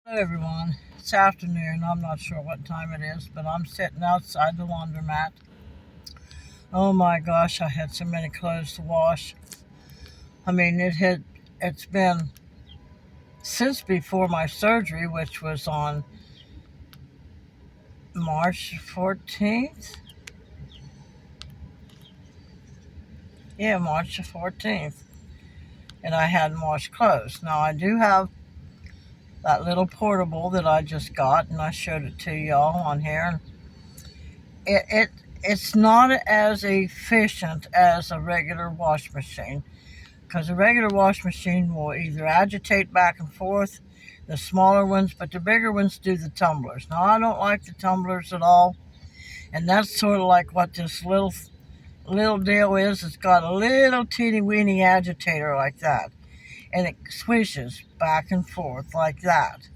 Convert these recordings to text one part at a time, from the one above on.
Hello everyone, it's afternoon. I'm not sure what time it is, but I'm sitting outside the laundromat. Oh my gosh, I had so many clothes to wash. I mean, it's been since before my surgery, which was on March 14th. Yeah, March the 14th. And I hadn't washed clothes. Now I do have that little portable that I just got, and I showed it to y'all on here. It, it it's not as efficient as a regular wash machine, because a regular wash machine will either agitate back and forth, the smaller ones, but the bigger ones do the tumblers. Now I don't like the tumblers at all, and that's sort of like what this little deal is. It's got a little teeny weeny agitator like that, and it swishes back and forth like that,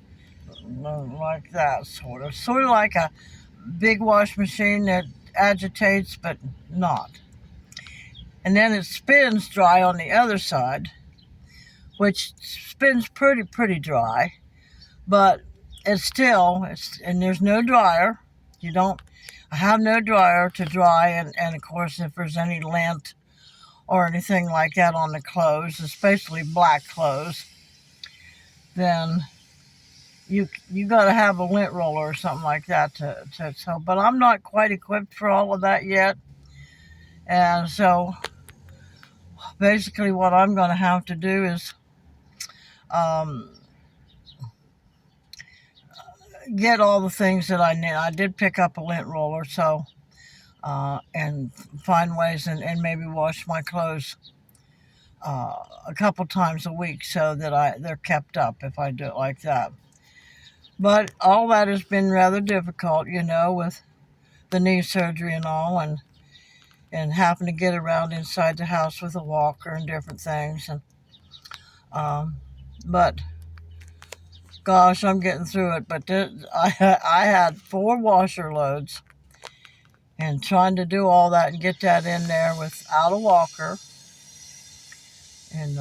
sort of like a big wash machine that agitates, but not. And then it spins dry on the other side, which spins pretty dry, but and there's no dryer. You don't I have no dryer to dry, and of course, if there's any lint or anything like that on the clothes, especially black clothes, then you got to have a lint roller or something like that to so. But I'm not quite equipped for all of that yet, and so basically, what I'm going to have to do is um, get all the things that I need. I did pick up a lint roller, so and find ways and maybe wash my clothes a couple times a week so that they're kept up if I do it like that. But all that has been rather difficult, with the knee surgery and all, and having to get around inside the house with a walker and different things. Um, but gosh, I'm getting through it. But I had 4 washer loads, and trying to do all that and get that in there without a walker, and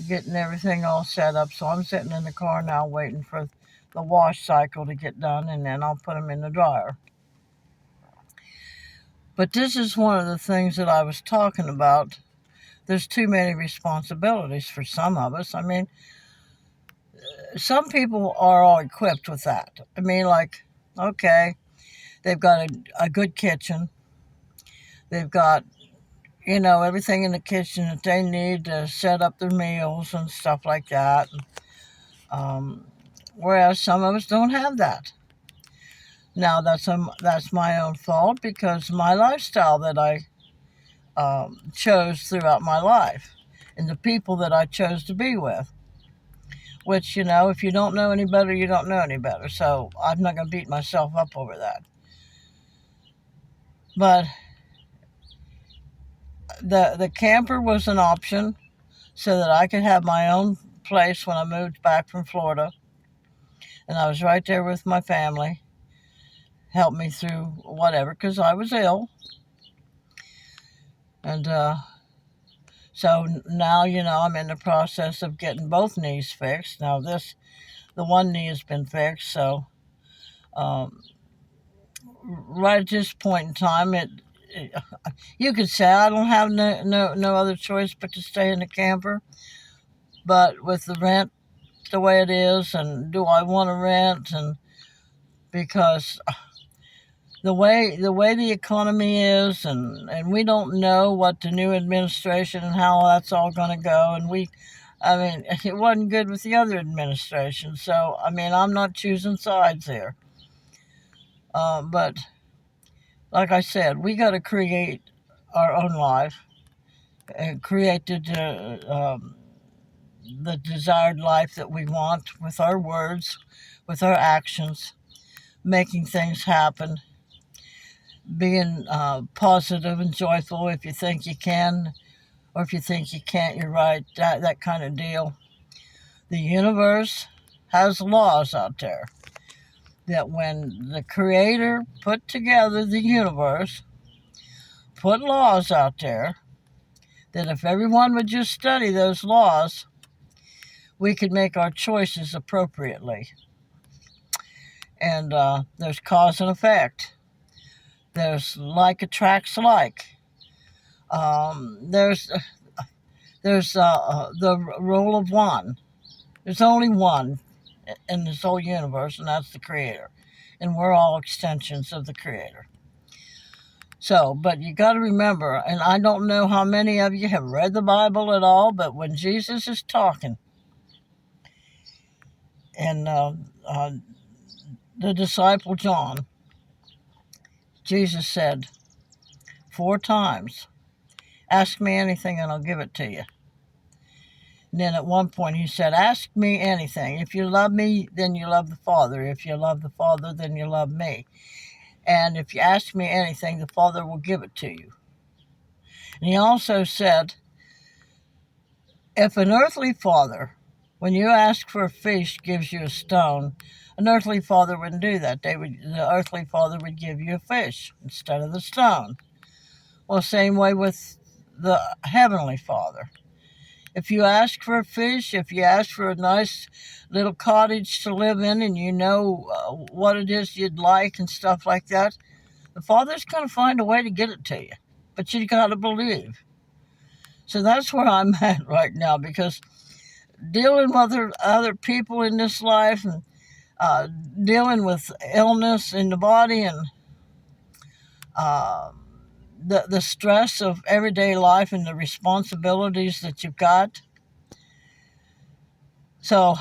getting everything all set up. So I'm sitting in the car now waiting for the wash cycle to get done, and then I'll put them in the dryer. But this is one of the things that I was talking about. There's too many responsibilities for some of us. I mean, some people are all equipped with that. I mean, like, okay, they've got a good kitchen. They've got, everything in the kitchen that they need to set up their meals and stuff like that. Um, Whereas some of us don't have that. Now, that's my own fault, because my lifestyle that I chose throughout my life, and the people that I chose to be with. Which, if you don't know any better, you don't know any better. So I'm not going to beat myself up over that. But the camper was an option so that I could have my own place when I moved back from Florida. And I was right there with my family, helped me through whatever, because I was ill. And so now, I'm in the process of getting both knees fixed. Now, the one knee has been fixed, so um, right at this point in time, you could say I don't have no other choice but to stay in the camper. But with the rent the way it is, and do I want to rent? And because the way the economy is, and we don't know what the new administration and how that's all going to go, and I mean, it wasn't good with the other administration. So I mean, I'm not choosing sides here. But like I said, we got to create our own life and create the desired life that we want with our words, with our actions, making things happen, being positive and joyful. If you think you can, or if you think you can't, you're right. That kind of deal. The universe has laws out there that when the Creator put together the universe, put laws out there, that if everyone would just study those laws, we could make our choices appropriately. And there's cause and effect. There's like attracts like. There's the rule of one. There's only one in this whole universe, and that's the Creator. And we're all extensions of the Creator. So, but you got to remember, and I don't know how many of you have read the Bible at all, but when Jesus is talking, and the disciple John, Jesus said 4 times, "Ask me anything and I'll give it to you." And then at one point he said, "Ask me anything. If you love me, then you love the Father. If you love the Father, then you love me. And if you ask me anything, the Father will give it to you." And he also said, if an earthly father, when you ask for a fish, gives you a stone, an earthly father wouldn't do that. The earthly father would give you a fish instead of the stone. Well, same way with the heavenly Father. If you ask for a fish, if you ask for a nice little cottage to live in, and you know what it is you'd like and stuff like that, the Father's going to find a way to get it to you. But you got to believe. So that's where I'm at right now, because dealing with other people in this life, and dealing with illness in the body, and uh, the stress of everyday life and the responsibilities that you've got. So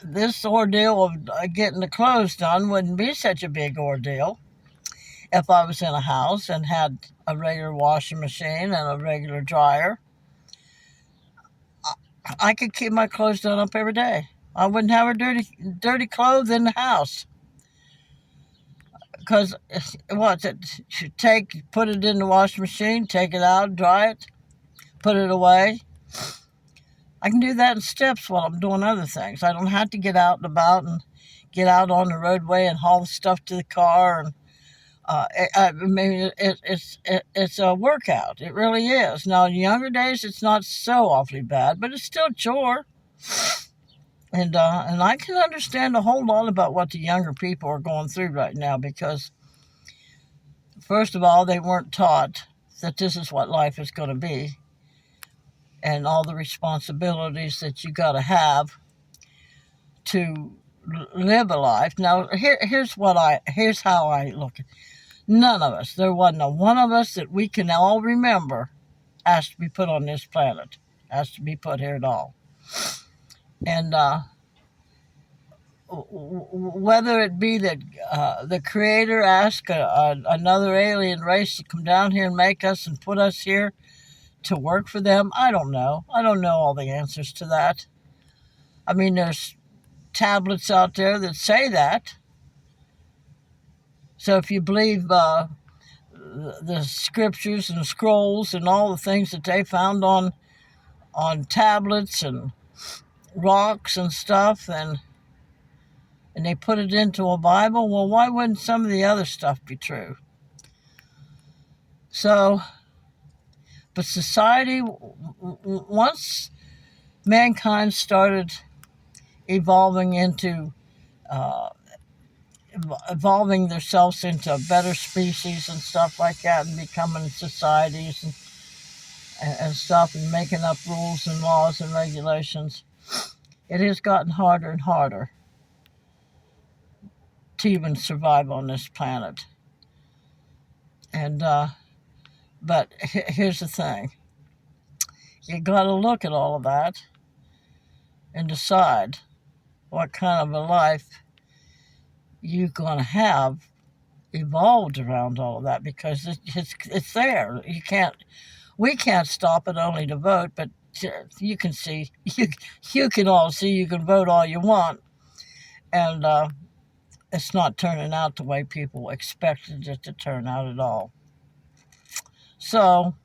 this ordeal of getting the clothes done wouldn't be such a big ordeal if I was in a house and had a regular washing machine and a regular dryer. I could keep my clothes done up every day. I wouldn't have a dirty clothes in the house. Because what's it? Put it in the washing machine, take it out, dry it, put it away. I can do that in steps while I'm doing other things. I don't have to get out and about and get out on the roadway and haul the stuff to the car. And it's a workout. It really is. Now, in younger days, it's not so awfully bad, but it's still a chore. And I can understand a whole lot about what the younger people are going through right now, because, first of all, they weren't taught that this is what life is going to be, and all the responsibilities that you got to have to live a life. Now, here's how I look at it. None of us, there wasn't a one of us that we can all remember, has to be put on this planet, has to be put here at all. And whether it be that the Creator asked another alien race to come down here and make us and put us here to work for them, I don't know. I don't know all the answers to that. I mean, there's tablets out there that say that. So if you believe the scriptures and scrolls and all the things that they found on tablets and rocks and stuff, and they put it into a Bible, well, why wouldn't some of the other stuff be true? So, but society, once mankind started evolving themselves into a better species and stuff like that, and becoming societies and stuff, and making up rules and laws and regulations, it has gotten harder and harder to even survive on this planet. And but here's the thing: you got to look at all of that and decide what kind of a life you're going to have evolved around all of that, because it's there. We can't stop it only to vote, but you can see, you can all see, you can vote all you want, and it's not turning out the way people expected it to turn out at all. So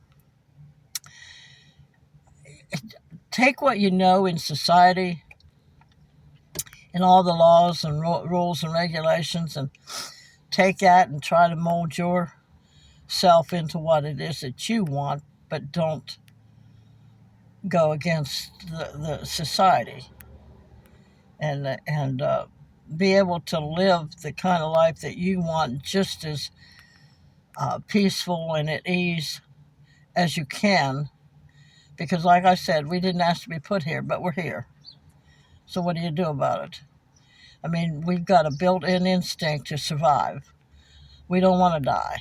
take what you know in society and all the laws and rules and regulations, and take that and try to mold yourself into what it is that you want, but don't go against the society. And be able to live the kind of life that you want just as peaceful and at ease as you can. Because, like I said, we didn't ask to be put here, but we're here. So, what do you do about it? I mean, we've got a built in instinct to survive. We don't want to die.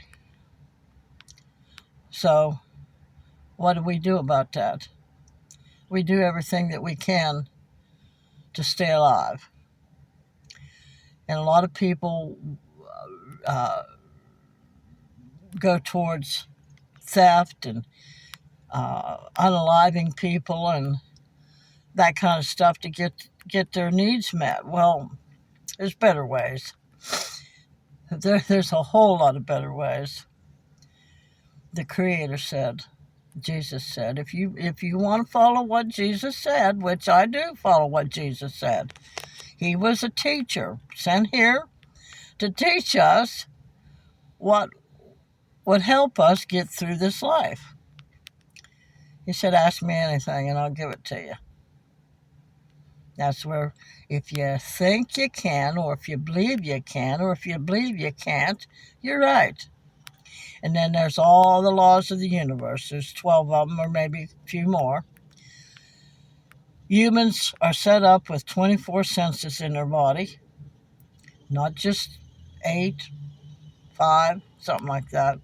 So, what do we do about that? We do everything that we can to stay alive. And a lot of people uh, go towards theft and unaliving people and that kind of stuff to get their needs met. Well, there's better ways. There's a whole lot of better ways. The Creator said, Jesus said, if you want to follow what Jesus said, which I do follow what Jesus said, he was a teacher sent here to teach us what would help us get through this life. He said, ask me anything and I'll give it to you. That's where if you think you can, or if you believe you can, or if you believe you can't, you're right. And then there's all the laws of the universe. There's 12 of them, or maybe a few more. Humans are set up with 24 senses in their body, not just 8, 5, something like that.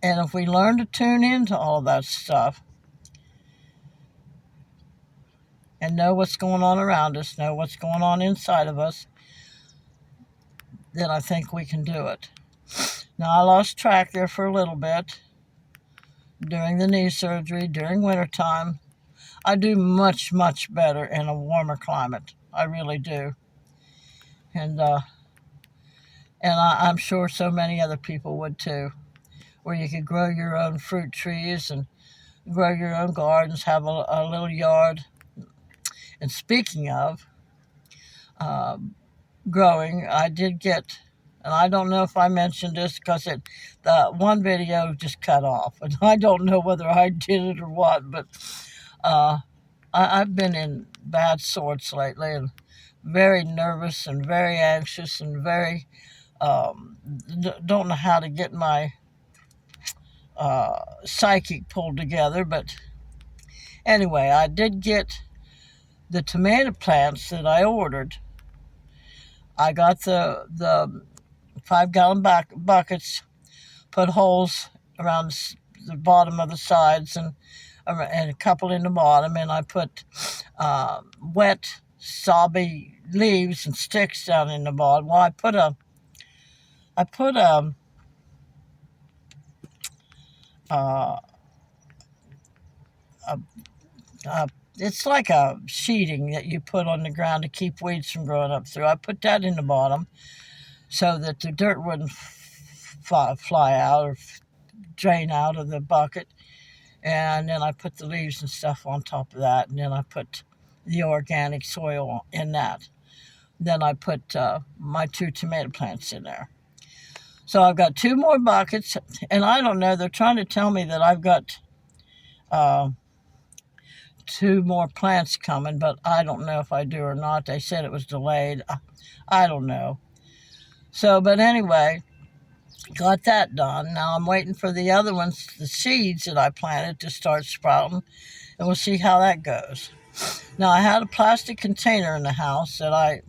And if we learn to tune into all of that stuff and know what's going on around us, know what's going on inside of us, then I think we can do it. Now, I lost track there for a little bit during the knee surgery, during wintertime. I do much, much better in a warmer climate. I really do. And I'm sure so many other people would too, where you could grow your own fruit trees and grow your own gardens, have a little yard. And speaking of uh, growing, I did get, and I don't know if I mentioned this because the one video just cut off, and I don't know whether I did it or what, but I've been in bad sorts lately and very nervous and very anxious and very don't know how to get my psychic pulled together. But anyway, I did get the tomato plants that I ordered. I got the 5-gallon buckets, put holes around the bottom of the sides and a couple in the bottom, and I put wet, sobby leaves and sticks down in the bottom. Well, I put a uh, a, it's like a sheeting that you put on the ground to keep weeds from growing up through. I put that in the bottom so that the dirt wouldn't fly out or drain out of the bucket. And then I put the leaves and stuff on top of that, and then I put the organic soil in that. Then I put my 2 tomato plants in there. So I've got 2 more buckets, and I don't know, they're trying to tell me that I've got 2 more plants coming, but I don't know if I do or not. They said it was delayed. I don't know. So, but anyway, got that done. Now I'm waiting for the other ones, the seeds that I planted, to start sprouting, and we'll see how that goes. Now, I had a plastic container in the house that I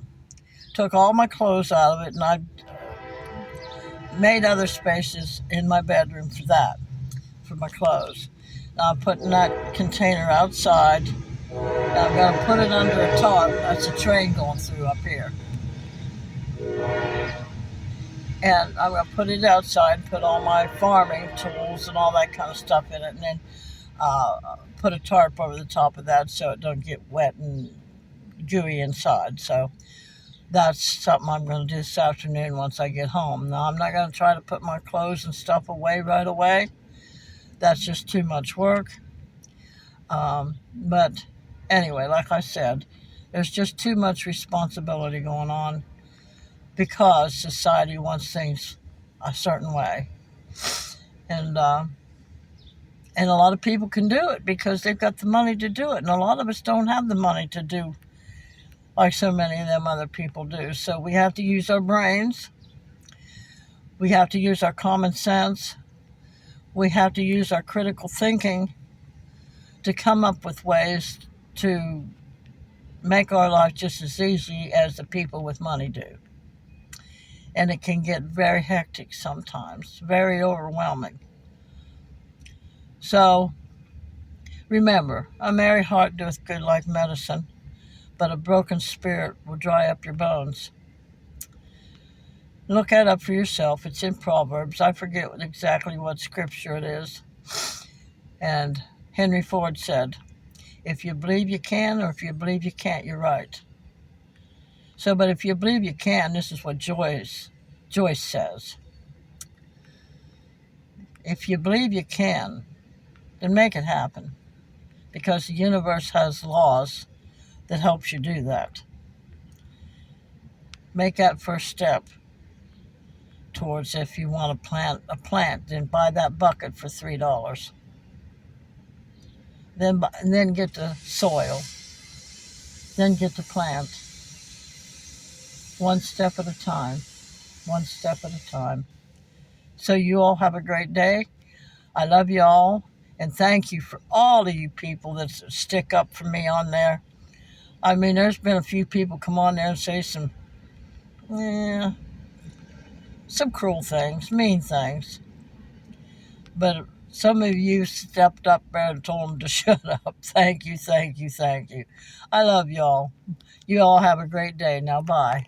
took all my clothes out of it, and I made other spaces in my bedroom for that, for my clothes. Now I'm putting that container outside. Now I'm going to put it under a tarp. That's a train going through up here. And I'm going to put it outside, put all my farming tools and all that kind of stuff in it, and then put a tarp over the top of that so it don't get wet and gooey inside. So that's something I'm going to do this afternoon once I get home. Now, I'm not going to try to put my clothes and stuff away right away. That's just too much work. But anyway, like I said, there's just too much responsibility going on because society wants things a certain way. And a lot of people can do it because they've got the money to do it. And a lot of us don't have the money to do like so many of them other people do. So we have to use our brains. We have to use our common sense. We have to use our critical thinking to come up with ways to make our life just as easy as the people with money do. And it can get very hectic sometimes, very overwhelming. So remember, a merry heart doeth good like medicine, but a broken spirit will dry up your bones. Look that up for yourself. It's in Proverbs. I forget exactly what scripture it is. And Henry Ford said, if you believe you can, or if you believe you can't, you're right. So, but if you believe you can, this is what Joyce says. If you believe you can, then make it happen. Because the universe has laws that helps you do that. Make that first step towards, if you want to plant a plant, then buy that bucket for $3. Then get the soil. Then get the plant. One step at a time. One step at a time. So you all have a great day. I love you all. And thank you for all of you people that stick up for me on there. I mean, there's been a few people come on there and say some cruel things, mean things. But some of you stepped up there and told them to shut up. Thank you, thank you, thank you. I love y'all. You all have a great day. Now, bye.